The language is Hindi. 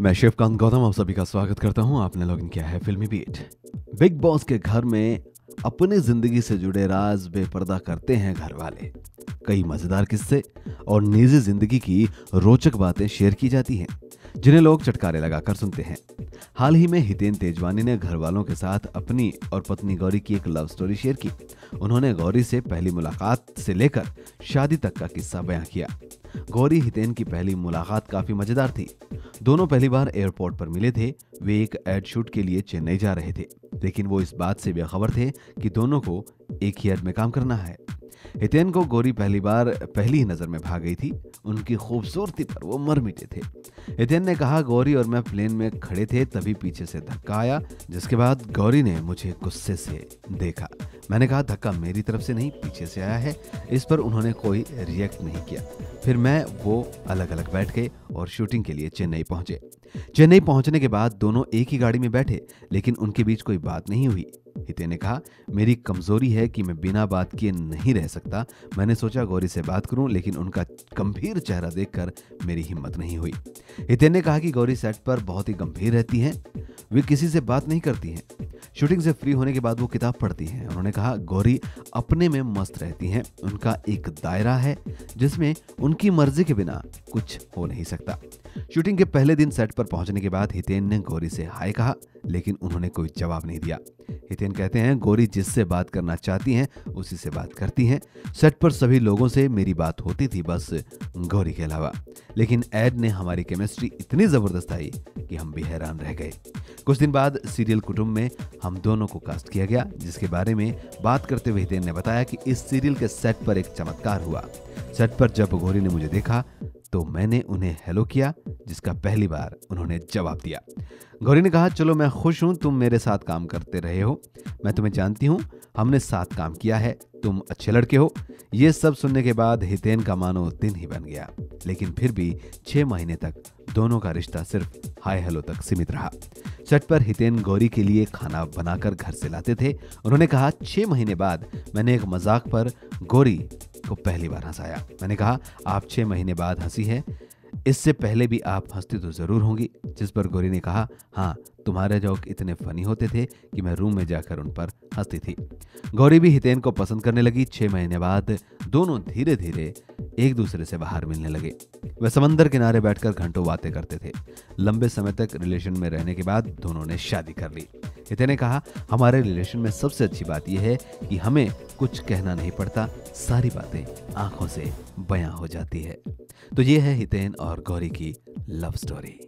मैं शिवकांत गौतम आप सभी का स्वागत करता हूं। आपने लॉगिन किया है फिल्मी बीट। बिग बॉस के घर में अपनी जिंदगी से जुड़े राज बेपर्दा करते हैं घर वाले। कई मजेदार किस्से और निजी जिंदगी की रोचक बातें शेयर की जाती हैं, जिन्हें लोग चटकारे लगाकर सुनते हैं। हाल ही में हितेन तेजवानी ने घर वालों के साथ अपनी और पत्नी गौरी की एक लव स्टोरी शेयर की। उन्होंने गौरी से पहली मुलाकात से लेकर शादी तक का किस्सा बयां किया। गौरी हितेन की पहली मुलाकात काफी मजेदार थी। दोनों पहली बार एयरपोर्ट पर मिले थे। वे एक एड शूट के लिए चेन्नई जा रहे थे, लेकिन वो इस बात से बेखबर थे कि दोनों को एक ही एड में काम करना है। हितेन को गौरी पहली ही नजर में भा गई थी। उनकी खूबसूरती पर वो मर मिटे थे। हितेन ने कहा, गौरी और मैं प्लेन में खड़े थे, तभी पीछे से धक्का आया, जिसके बाद गौरी ने मुझे गुस्से से देखा। मैंने कहा, धक्का मेरी तरफ से नहीं, पीछे से आया है। इस पर उन्होंने कोई रिएक्ट नहीं किया। फिर मैं वो अलग अलग बैठ गए और शूटिंग के लिए चेन्नई पहुंचे। चेन्नई पहुंचने के बाद दोनों एक ही गाड़ी में बैठे, लेकिन उनके बीच कोई बात नहीं हुई। हितेन ने कहा, मेरी कमजोरी है कि मैं बिना बात किए नहीं रह सकता। मैंने सोचा गौरी से बात करूं, लेकिन उनका गंभीर चेहरा देखकर मेरी हिम्मत नहीं हुई। हितेन ने कहा कि गौरी सेट पर बहुत ही गंभीर रहती हैं, वे किसी से बात नहीं करती हैं। शूटिंग से फ्री होने के बाद वो किताब पढ़ती हैं। उन्होंने कहा, गौरी अपने में मस्त रहती हैं, उनका एक दायरा है जिसमें उनकी मर्जी के बिना कुछ हो नहीं सकता। शूटिंग के पहले दिन सेट पर पहुंचने के बाद हितेन ने गौरी से हाय कहा, लेकिन उन्होंने कोई जवाब नहीं दिया। हितेन कहते हैं, गौरी जिससे बात करना चाहती हैं उसी से बात करती हैं। सेट पर सभी लोगों से मेरी बात होती थी, बस गौरी के अलावा। लेकिन एड ने हमारी केमिस्ट्री इतनी जबरदस्त आई कि हम भी हैरान रह गए। कुछ दिन बाद सीरियल कुटुंब में हम दोनों को कास्ट किया गया, जिसके बारे में बात करते हुए हितेन ने बताया कि इस सीरियल के सेट पर एक चमत्कार हुआ। सेट पर जब गौरी ने मुझे देखा तो मैंने उन्हें हेलो किया, जिसका पहली बार उन्होंने जवाब दिया। गौरी ने कहा, चलो मैं खुश हूं तुम मेरे साथ काम करते रहे हो, मैं तुम्हें जानती हूं, हमने साथ काम किया है, तुम अच्छे लड़के हो। ये सब सुनने के बाद हितेन का मानो दिन ही बन गया। लेकिन फिर भी 6 महीने तक दोनों का रिश्ता सिर्फ हाय हेलो तक सीमित रहा। सेट पर हितेन गौरी के लिए खाना बनाकर घर से लाते थे। उन्होंने कहा, 6 महीने बाद मैंने एक मजाक पर गौरी को पहली बार हंसाया। मैंने कहा, आप 6 महीने बाद हंसी है, इससे पहले भी आप हंसती तो जरूर होंगी। जिस पर गौरी ने कहा, हाँ, तुम्हारे जोक इतने फनी होते थे कि मैं रूम में जाकर उन पर हंसती थी। गौरी भी हितेन को पसंद करने लगी। 6 महीने बाद दोनों धीरे धीरे एक दूसरे से बाहर मिलने लगे। वे समंदर किनारे बैठकर घंटों बातें करते थे। लंबे समय तक रिलेशन में रहने के बाद दोनों ने शादी कर ली। हितेन ने कहा, हमारे रिलेशन में सबसे अच्छी बात यह है कि हमें कुछ कहना नहीं पड़ता, सारी बातें आंखों से बयां हो जाती है। तो ये है हितेन और गौरी की लव स्टोरी।